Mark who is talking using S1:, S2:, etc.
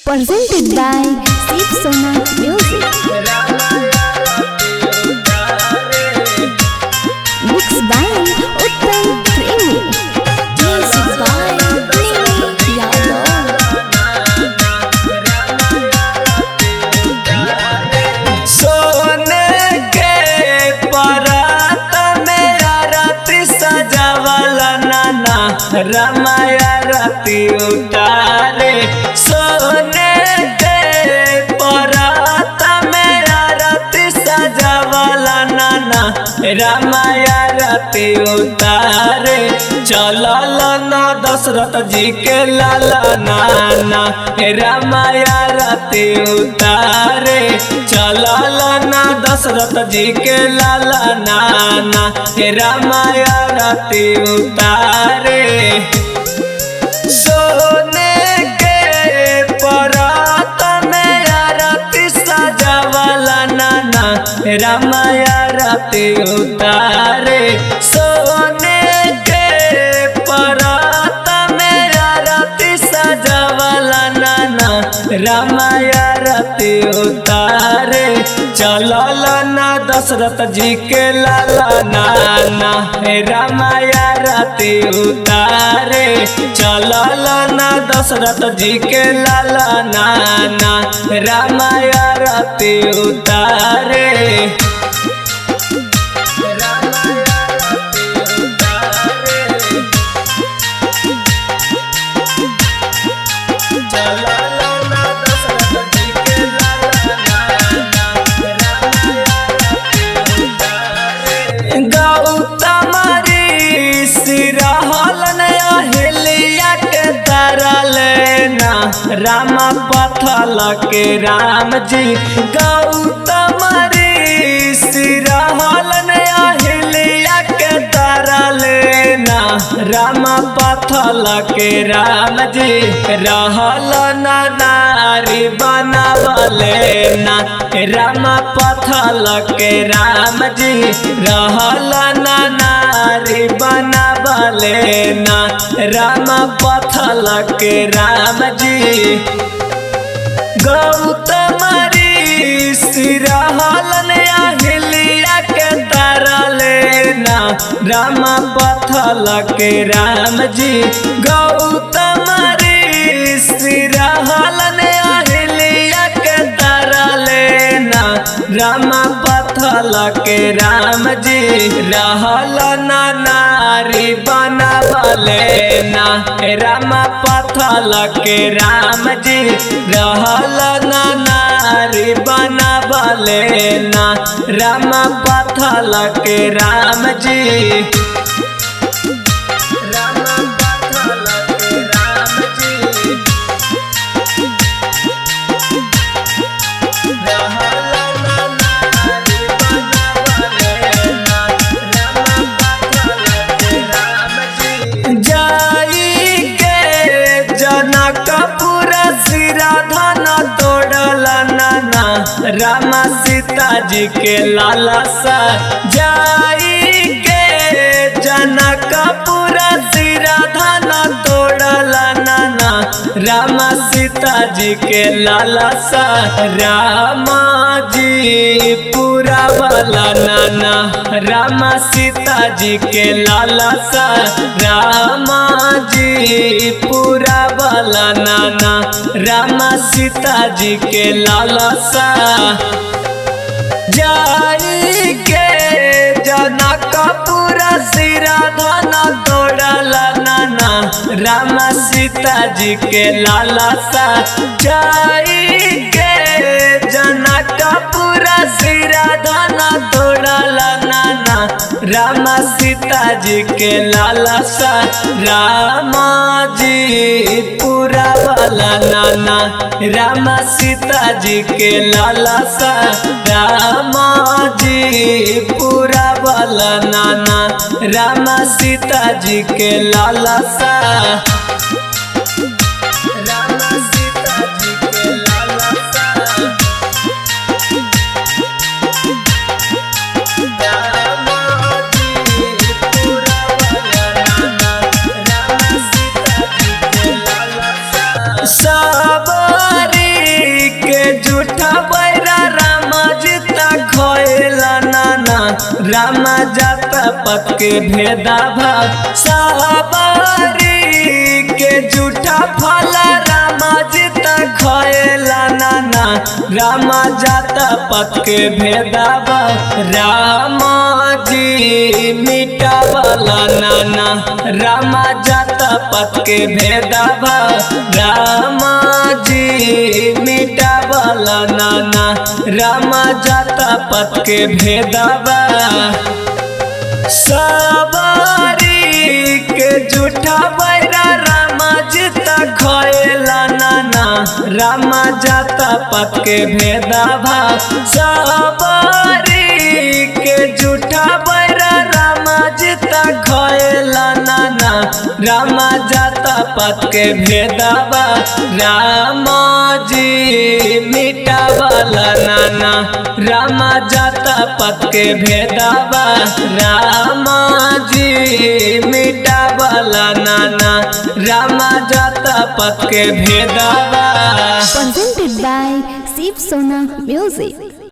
S1: Presented by Shiv Sona Music. Mixed by Uttam Premi. Music by Nini Yadav.
S2: सोने के परात में आरती सजावला नाना रामाया राती उतारे। सोने के परात में आरती सजावला नाना रामाया राती उतारे। चलल ना दशरथ जी के लाला नाना रामाया राती उतारे। चलल ना दशरथ जी के लाला नाना रामाया राती उतारे। सोने के परात में आरती सजावला नाना रामाया राती उतारे। सोने के परात में आरती सजावला नाना रामाया राती उतारे। चलल ना दशरथ जी के लाला नाना रामाया राती उतारे। चलल ना दशरथ जी के लाला नाना रामाया राती उतारे। रामा पथल के राम जी गौतम सिरहलन अहिल्या के तरलेना। रामा पथल के राम जी रहल नारी बनावलेना। रामा पथल के राम जी रहल नारी बनावलेना। रामा पथल के राम जी गौतम सिरहलन अहिल्या के तरलेना। रामा पथल के राम जी गौतम सिरहलन अहिल्या के तरलेना। रामा पथल के राम जी रहल नारी बनावलेना। रामा पथल के राम जी रहल नारी बनावलेना। रामा पथल के राम जी रामा सीता जी के लाला सा जाई के जनकपुर सिराधन तोड़ला नाना। रामा सीता जी के लाला सा रामा जी पूरा वाला नाना। रामा सीता जी के लाला सा रामा जी पूरा वाला नाना। रामा सीता जी के लाला सा जाई के जनकपुर सिराधन तोड़ला नाना। रामा सीता जी के लाला सा जाई के जनकपुर सिराधन तोड़ला नाना। रामा सीता जी के लाला सा रामा जी पूरा वाला नाना। रामा सीता जी के लाला सा रामा जी पूरा वाला नाना। रामा सीता जी के लाला सा सबरी रामा जात पत के भेदा भाव सबरी के झूठा फल रामा जी त खएला नाना रामा जात पत के भेदा भाव रामा जी मीठा वाला नाना रामा जात पत के भेदा भाव रामा जी मीठा वाला नाना रामा जात पत के भेदा भाव सबरी के झूठा बैरा रामा जी त खएला नाना रामा जात पत के भेदा भाव सबरी के झूठा बैरा रामा जी त खएला नाना रामा जात पत के भेदा भाव रामा जी मीठा वाला नाना रामा जात पत के भेदा भाव रामा जी मीठा वाला नाना रामा जात पत के भेदा भाव।
S1: Presented by Shiv Sona Music.